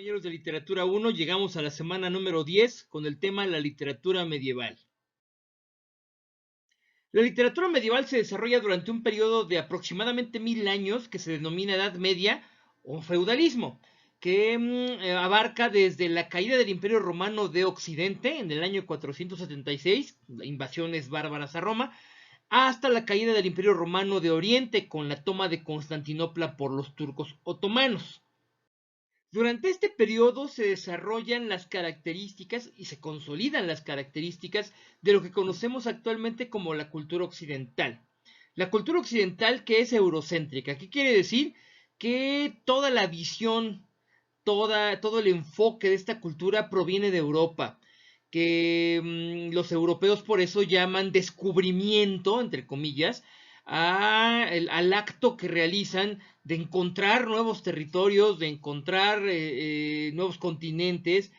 compañeros de Literatura 1, llegamos a la semana número 10 con el tema la literatura medieval. La literatura medieval se desarrolla durante un periodo de aproximadamente 1000 años que se denomina Edad Media o feudalismo, que abarca desde la caída del Imperio Romano de Occidente en el año 476, invasiones bárbaras a Roma, hasta la caída del Imperio Romano de Oriente con la toma de Constantinopla por los turcos otomanos. Durante este periodo se desarrollan las características y se consolidan las características de lo que conocemos actualmente como la cultura occidental. La cultura occidental que es eurocéntrica. ¿Qué quiere decir? Que toda la visión, todo el enfoque de esta cultura proviene de Europa. Que los europeos por eso llaman descubrimiento, entre comillas, al acto que realizan de encontrar nuevos territorios, de encontrar nuevos continentes,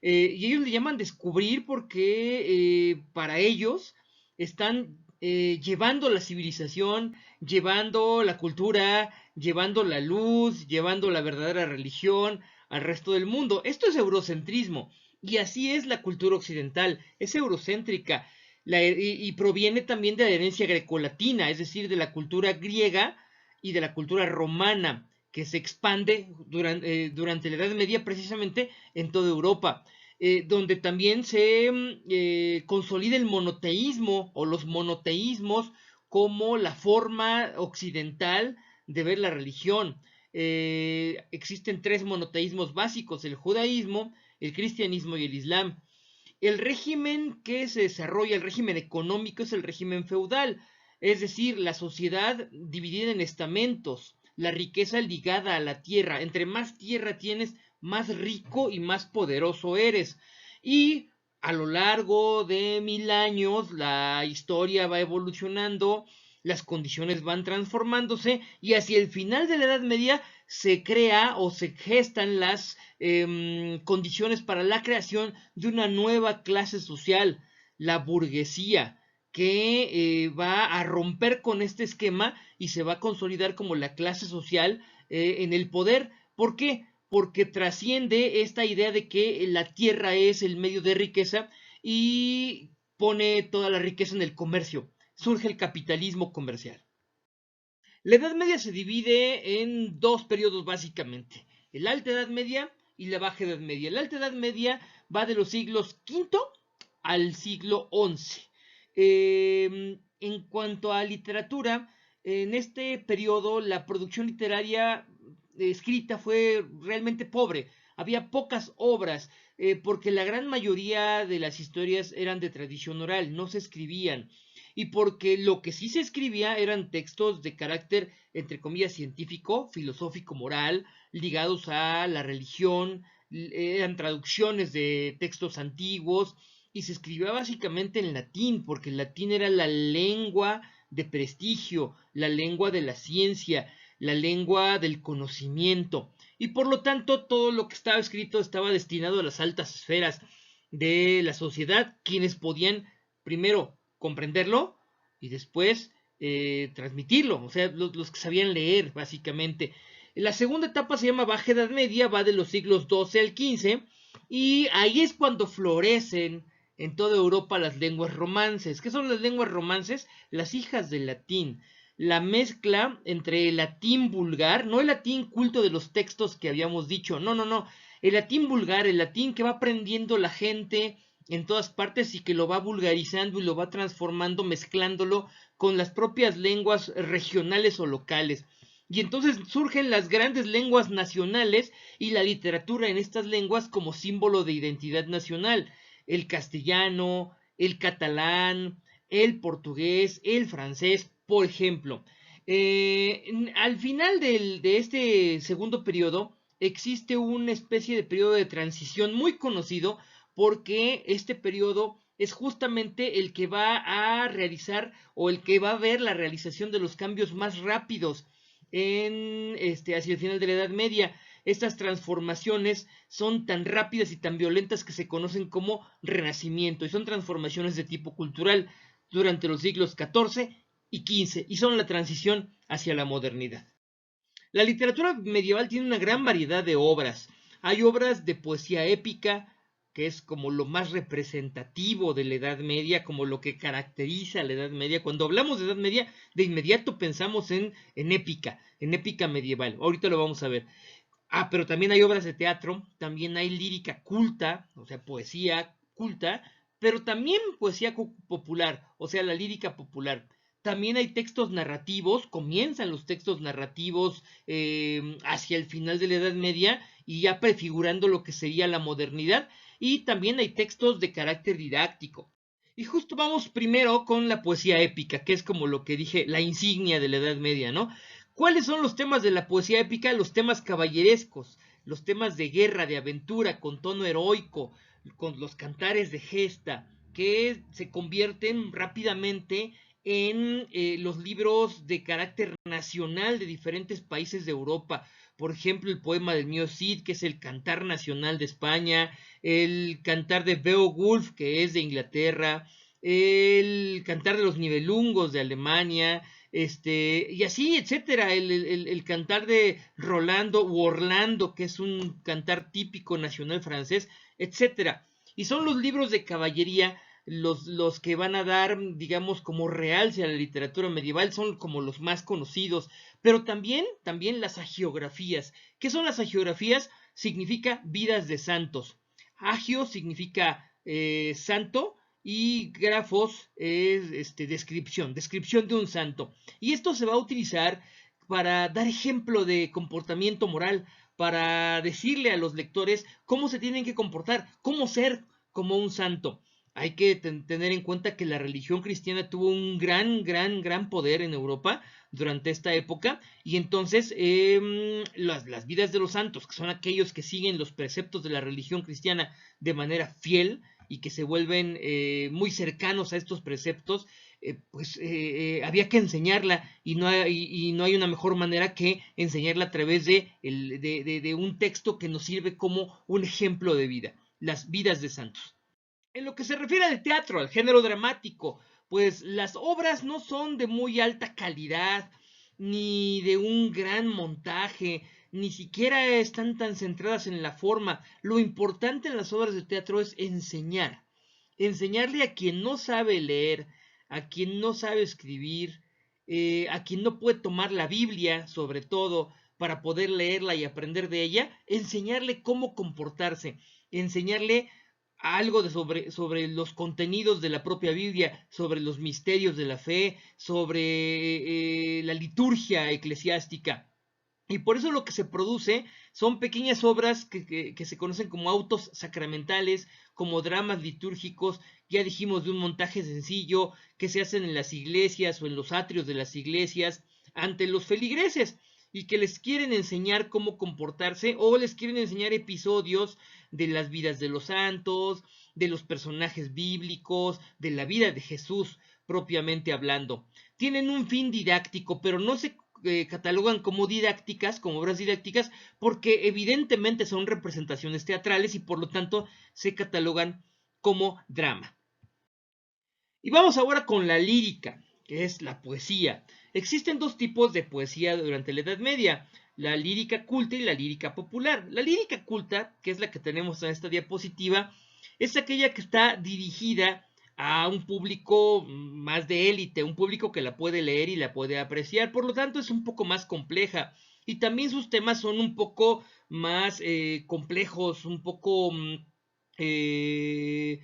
y ellos le llaman descubrir porque para ellos están llevando la civilización, llevando la cultura, llevando la luz, llevando la verdadera religión al resto del mundo. Esto es eurocentrismo, y así es la cultura occidental, es eurocéntrica. Y proviene también de la herencia grecolatina, es decir, de la cultura griega y de la cultura romana, que se expande durante la Edad Media precisamente en toda Europa, donde también se consolida el monoteísmo o los monoteísmos como la forma occidental de ver la religión. Existen tres monoteísmos básicos: el judaísmo, el cristianismo y el islam. El régimen que se desarrolla, el régimen económico, es el régimen feudal, es decir, la sociedad dividida en estamentos, la riqueza ligada a la tierra. Entre más tierra tienes, más rico y más poderoso eres. Y a lo largo de 1000 años la historia va evolucionando, las condiciones van transformándose y hacia el final de la Edad Media se crea o se gestan las condiciones para la creación de una nueva clase social, la burguesía, que va a romper con este esquema y se va a consolidar como la clase social en el poder. ¿Por qué? Porque trasciende esta idea de que la tierra es el medio de riqueza y pone toda la riqueza en el comercio. Surge el capitalismo comercial. La Edad Media se divide en dos periodos básicamente: la Alta Edad Media y la Baja Edad Media. La Alta Edad Media va de los siglos V al siglo XI. En cuanto a literatura, en este periodo la producción literaria escrita fue realmente pobre. Había pocas obras, porque la gran mayoría de las historias eran de tradición oral, no se escribían, y porque lo que sí se escribía eran textos de carácter, entre comillas, científico, filosófico, moral, ligados a la religión, eran traducciones de textos antiguos, y se escribía básicamente en latín, porque el latín era la lengua de prestigio, la lengua de la ciencia, la lengua del conocimiento, y por lo tanto todo lo que estaba escrito estaba destinado a las altas esferas de la sociedad, quienes podían primero comprenderlo y después transmitirlo, o sea, los que sabían leer básicamente. La segunda etapa se llama Baja Edad Media, va de los siglos XII al XV, y ahí es cuando florecen en toda Europa las lenguas romances. ¿Qué son las lenguas romances? Las hijas del latín. La mezcla entre el latín vulgar, no el latín culto de los textos que habíamos dicho, no, no, no, el latín vulgar, el latín que va aprendiendo la gente en todas partes y que lo va vulgarizando y lo va transformando, mezclándolo con las propias lenguas regionales o locales. Y entonces surgen las grandes lenguas nacionales y la literatura en estas lenguas como símbolo de identidad nacional: el castellano, el catalán, el portugués, el francés, por ejemplo. Al final de este segundo periodo existe una especie de periodo de transición muy conocido, porque este periodo es justamente el que va a realizar o el que va a ver la realización de los cambios más rápidos hacia el final de la Edad Media. Estas transformaciones son tan rápidas y tan violentas que se conocen como Renacimiento, y son transformaciones de tipo cultural durante los siglos XIV y XV, y son la transición hacia la modernidad. La literatura medieval tiene una gran variedad de obras. Hay obras de poesía épica, que es como lo más representativo de la Edad Media, como lo que caracteriza a la Edad Media. Cuando hablamos de Edad Media, de inmediato pensamos en épica medieval. Ahorita lo vamos a ver. Pero también hay obras de teatro, también hay lírica culta, o sea, poesía culta, pero también poesía popular, o sea, la lírica popular. También hay textos narrativos, comienzan los textos narrativos hacia el final de la Edad Media y ya prefigurando lo que sería la modernidad. Y también hay textos de carácter didáctico. Y justo vamos primero con la poesía épica, que es como lo que dije, la insignia de la Edad Media, ¿no? ¿Cuáles son los temas de la poesía épica? Los temas caballerescos, los temas de guerra, de aventura, con tono heroico, con los cantares de gesta, que se convierten rápidamente en los libros de carácter nacional de diferentes países de Europa. Por ejemplo, el poema del mío Cid, que es el cantar nacional de España, el cantar de Beowulf, que es de Inglaterra, el cantar de los Nibelungos de Alemania, y así, etcétera, el cantar de Rolando u Orlando, que es un cantar típico nacional francés, etcétera. Y son los libros de caballería los que van a dar, digamos, como realce a la literatura medieval, son como los más conocidos, pero también las agiografías. ¿Qué son las agiografías? Significa vidas de santos. Agio significa santo y grafos es descripción de un santo. Y esto se va a utilizar para dar ejemplo de comportamiento moral, para decirle a los lectores cómo se tienen que comportar, cómo ser como un santo. Hay que tener en cuenta que la religión cristiana tuvo un gran poder en Europa durante esta época y entonces las vidas de los santos, que son aquellos que siguen los preceptos de la religión cristiana de manera fiel y que se vuelven muy cercanos a estos preceptos, había que enseñarla y no hay una mejor manera que enseñarla a través de un texto que nos sirve como un ejemplo de vida, las vidas de santos. En lo que se refiere al teatro, al género dramático, pues las obras no son de muy alta calidad, ni de un gran montaje, ni siquiera están tan centradas en la forma. Lo importante en las obras de teatro es enseñarle a quien no sabe leer, a quien no sabe escribir, a quien no puede tomar la Biblia, sobre todo, para poder leerla y aprender de ella, enseñarle cómo comportarse, enseñarle algo sobre los contenidos de la propia Biblia, sobre los misterios de la fe, sobre la liturgia eclesiástica. Y por eso lo que se produce son pequeñas obras que se conocen como autos sacramentales, como dramas litúrgicos, ya dijimos de un montaje sencillo, que se hacen en las iglesias o en los atrios de las iglesias, ante los feligreses, y que les quieren enseñar cómo comportarse o les quieren enseñar episodios de las vidas de los santos, de los personajes bíblicos, de la vida de Jesús propiamente hablando. Tienen un fin didáctico, pero no se catalogan como didácticas, como obras didácticas, porque evidentemente son representaciones teatrales y por lo tanto se catalogan como drama. Y vamos ahora con la lírica, que es la poesía. Existen dos tipos de poesía durante la Edad Media, la lírica culta y la lírica popular. La lírica culta, que es la que tenemos en esta diapositiva, es aquella que está dirigida a un público más de élite, un público que la puede leer y la puede apreciar, por lo tanto es un poco más compleja. Y también sus temas son un poco más complejos, un poco eh,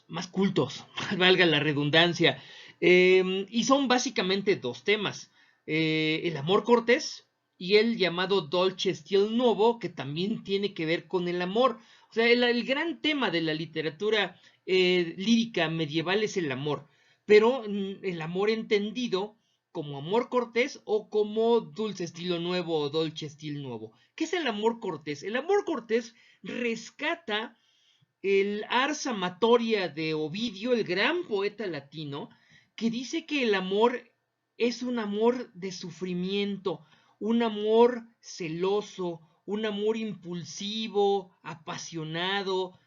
más cultos, valga la redundancia. Y son básicamente dos temas. El amor cortés y el llamado dolce stil nuovo, que también tiene que ver con el amor. O sea, el gran tema de la literatura lírica medieval es el amor, pero el amor entendido como amor cortés o como dulce estilo nuevo o dolce stil nuevo. ¿Qué es el amor cortés? El amor cortés rescata el Ars Amatoria de Ovidio, el gran poeta latino, que dice que el amor es un amor de sufrimiento, un amor celoso, un amor impulsivo, apasionado.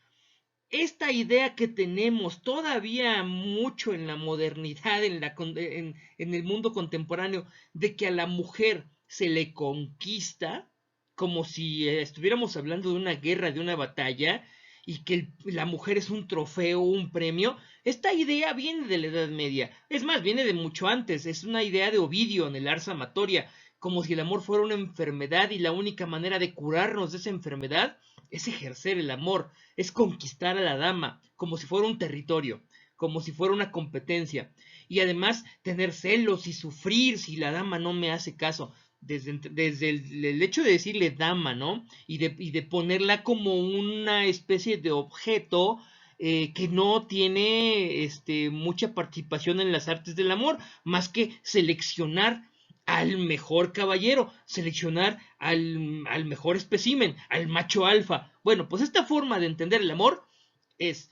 Esta idea que tenemos todavía mucho en la modernidad, en el mundo contemporáneo, de que a la mujer se le conquista, como si estuviéramos hablando de una guerra, de una batalla, y que la mujer es un trofeo, un premio. Esta idea viene de la Edad Media, es más, viene de mucho antes, es una idea de Ovidio en el Ars Amatoria, como si el amor fuera una enfermedad y la única manera de curarnos de esa enfermedad es ejercer el amor, es conquistar a la dama, como si fuera un territorio, como si fuera una competencia, y además tener celos y sufrir si la dama no me hace caso. Desde el hecho de decirle dama, ¿no? Y de ponerla como una especie de objeto que no tiene mucha participación en las artes del amor, más que seleccionar al mejor caballero, seleccionar al mejor espécimen, al macho alfa. Bueno, pues esta forma de entender el amor es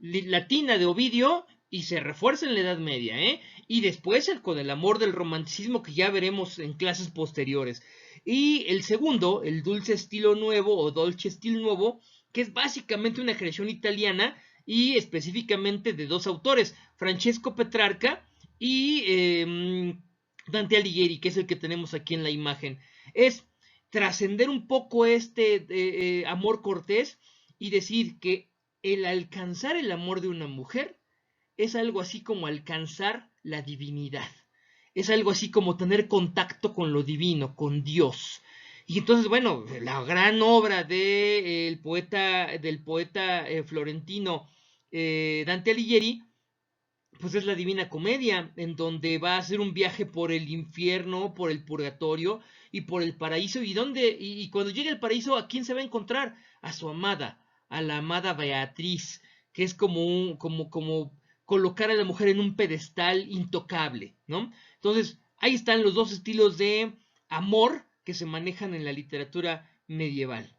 latina de Ovidio y se refuerza en la Edad Media, ¿eh? Y después con el amor del romanticismo que ya veremos en clases posteriores. Y el segundo, el dulce estilo nuevo o dolce estilo nuevo, que es básicamente una creación italiana y específicamente de dos autores, Francesco Petrarca y Dante Alighieri, que es el que tenemos aquí en la imagen. Es trascender un poco amor cortés y decir que el alcanzar el amor de una mujer es algo así como alcanzar la divinidad. Es algo así como tener contacto con lo divino, con Dios. Y entonces, bueno, la gran obra del poeta florentino Dante Alighieri, pues es la Divina Comedia, en donde va a hacer un viaje por el infierno, por el purgatorio y por el paraíso. Y cuando llegue al paraíso, ¿a quién se va a encontrar? A su amada, a la amada Beatriz, que es como colocar a la mujer en un pedestal intocable, ¿no? Entonces, ahí están los dos estilos de amor que se manejan en la literatura medieval.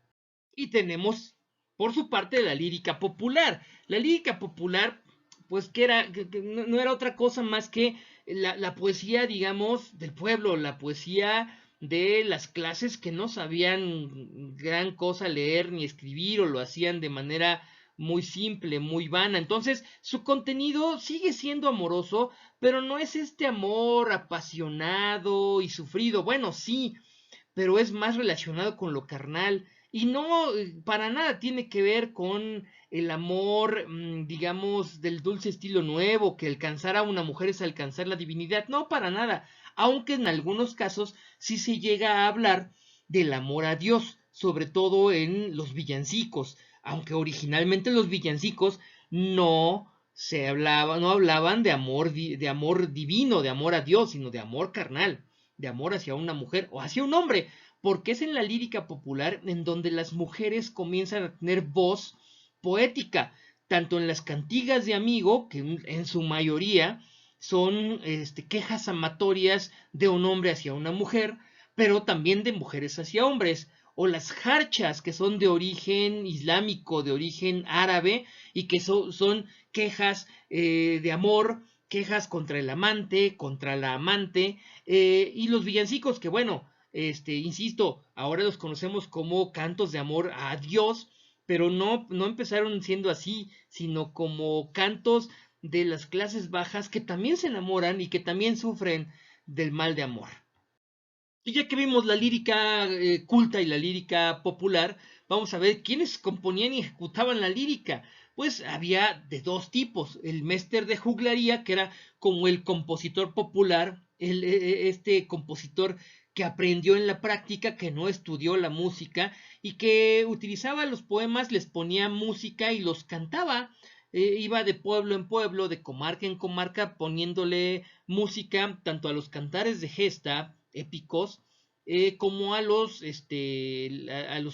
Y tenemos, por su parte, la lírica popular. La lírica popular, pues que no era otra cosa más que la poesía, digamos, del pueblo, la poesía de las clases que no sabían gran cosa leer ni escribir o lo hacían de manera muy simple, muy vana. Entonces, su contenido sigue siendo amoroso, pero no es este amor apasionado y sufrido. Bueno, sí, pero es más relacionado con lo carnal y no para nada tiene que ver con el amor, digamos, del dulce estilo nuevo, que alcanzar a una mujer es alcanzar la divinidad, no para nada, aunque en algunos casos sí se llega a hablar del amor a Dios, sobre todo en los villancicos, aunque originalmente los villancicos no hablaban de amor divino, de amor a Dios, sino de amor carnal, de amor hacia una mujer o hacia un hombre, porque es en la lírica popular en donde las mujeres comienzan a tener voz poética, tanto en las cantigas de amigo, que en su mayoría son quejas amatorias de un hombre hacia una mujer, pero también de mujeres hacia hombres, o las jarchas, que son de origen islámico, de origen árabe, y que son quejas de amor, quejas contra el amante, contra la amante, y los villancicos, que bueno, insisto, ahora los conocemos como cantos de amor a Dios, pero no empezaron siendo así, sino como cantos de las clases bajas que también se enamoran y que también sufren del mal de amor. Y ya que vimos la lírica culta y la lírica popular, vamos a ver quiénes componían y ejecutaban la lírica. Pues había de dos tipos, el méster de juglaría, que era como el compositor popular, este compositor que aprendió en la práctica, que no estudió la música y que utilizaba los poemas, les ponía música y los cantaba. Iba de pueblo en pueblo, de comarca en comarca, poniéndole música tanto a los cantares de gesta épicos como a los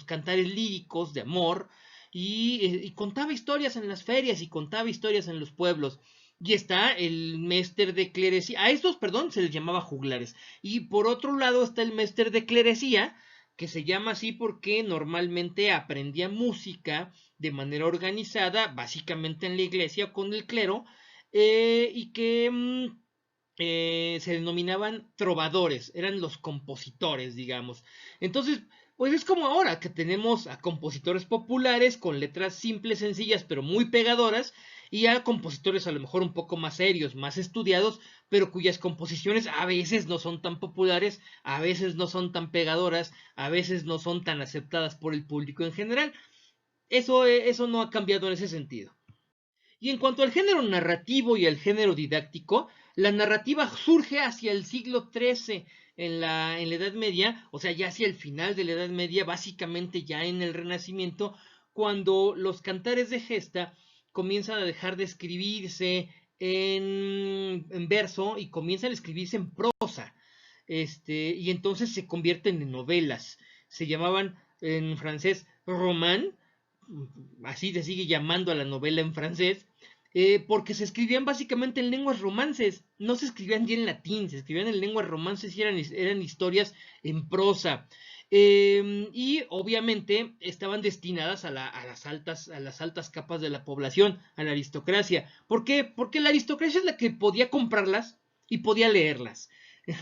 cantares líricos de amor y contaba historias en las ferias y contaba historias en los pueblos. Y está el méster de clerecía, a estos, perdón, se les llamaba juglares. Y por otro lado está el méster de clerecía, que se llama así porque normalmente aprendía música de manera organizada, básicamente en la iglesia o con el clero, y que se denominaban trovadores, eran los compositores, digamos. Entonces, pues es como ahora que tenemos a compositores populares con letras simples, sencillas, pero muy pegadoras, y a compositores a lo mejor un poco más serios, más estudiados, pero cuyas composiciones a veces no son tan populares, a veces no son tan pegadoras, a veces no son tan aceptadas por el público en general. Eso no ha cambiado en ese sentido. Y en cuanto al género narrativo y al género didáctico, la narrativa surge hacia el siglo XIII en la Edad Media, o sea, ya hacia el final de la Edad Media, básicamente ya en el Renacimiento, cuando los cantares de gesta comienzan a dejar de escribirse en verso y comienzan a escribirse en prosa. Y entonces se convierten en novelas. Se llamaban en francés roman, así se sigue llamando a la novela en francés, porque se escribían básicamente en lenguas romances, no se escribían ya en latín, se escribían en lenguas romances y eran historias en prosa. Y obviamente estaban destinadas a las altas capas de la población, a la aristocracia. ¿Por qué? Porque la aristocracia es la que podía comprarlas y podía leerlas.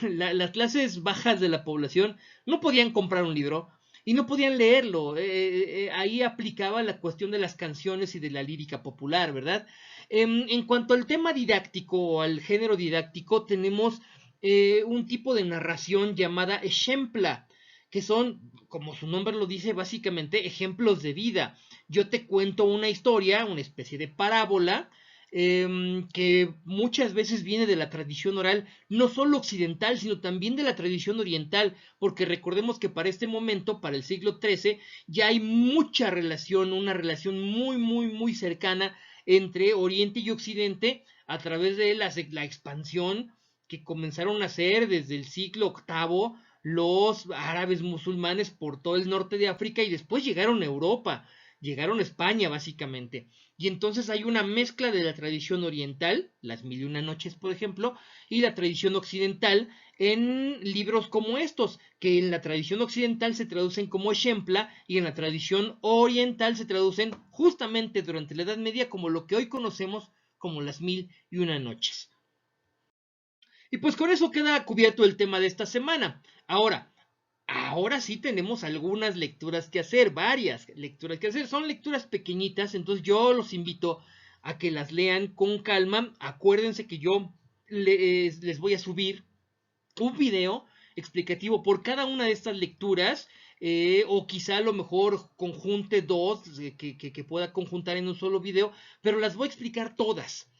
Las clases bajas de la población no podían comprar un libro, y no podían leerlo. Ahí aplicaba la cuestión de las canciones y de la lírica popular, ¿verdad? En cuanto al tema didáctico o al género didáctico, tenemos un tipo de narración llamada ejempla, que son, como su nombre lo dice, básicamente ejemplos de vida. Yo te cuento una historia, una especie de parábola, que muchas veces viene de la tradición oral, no solo occidental, sino también de la tradición oriental, porque recordemos que para este momento, para el siglo XIII, ya hay mucha relación, una relación muy, muy, muy cercana entre Oriente y Occidente a través de la expansión que comenzaron a hacer desde el siglo VIII los árabes musulmanes por todo el norte de África y después llegaron a Europa, llegaron a España básicamente. Y entonces hay una mezcla de la tradición oriental, las Mil y una Noches por ejemplo, y la tradición occidental en libros como estos, que en la tradición occidental se traducen como ejempla y en la tradición oriental se traducen justamente durante la Edad Media como lo que hoy conocemos como las Mil y una Noches. Y pues con eso queda cubierto el tema de esta semana. Ahora sí tenemos algunas lecturas que hacer, varias lecturas que hacer. Son lecturas pequeñitas, entonces yo los invito a que las lean con calma. Acuérdense que yo les voy a subir un video explicativo por cada una de estas lecturas, o quizá a lo mejor conjunte dos, que pueda conjuntar en un solo video, pero las voy a explicar todas.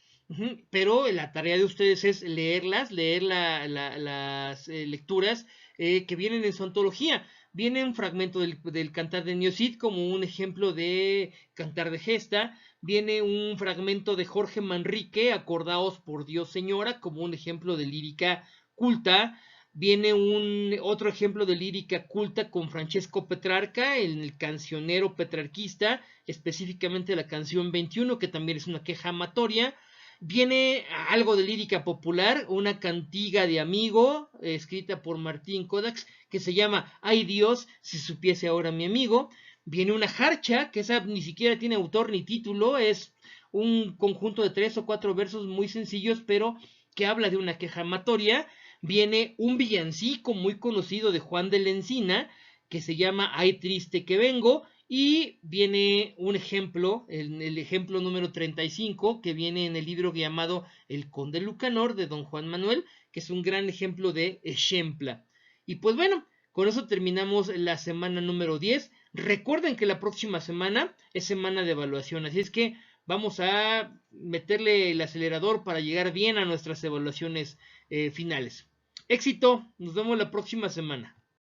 Pero la tarea de ustedes es leerlas, leer las lecturas que vienen en su antología. Viene un fragmento del Cantar de Niocid como un ejemplo de cantar de gesta. Viene un fragmento de Jorge Manrique, Acordaos por Dios Señora, como un ejemplo de lírica culta. Viene otro ejemplo de lírica culta con Francesco Petrarca, en el cancionero petrarquista, específicamente la canción 21, que también es una queja amatoria. Viene algo de lírica popular, una cantiga de amigo, escrita por Martín Codax, que se llama Ay Dios, si supiese ahora mi amigo. Viene una jarcha, que esa ni siquiera tiene autor ni título, es un conjunto de 3 o 4 versos muy sencillos, pero que habla de una queja amatoria. Viene un villancico muy conocido de Juan de la Encina, que se llama Ay triste que vengo, y viene un ejemplo, el ejemplo número 35, que viene en el libro llamado El Conde Lucanor, de don Juan Manuel, que es un gran ejemplo de ejempla. Y pues bueno, con eso terminamos la semana número 10. Recuerden que la próxima semana es semana de evaluación, así es que vamos a meterle el acelerador para llegar bien a nuestras evaluaciones finales. Éxito, nos vemos la próxima semana.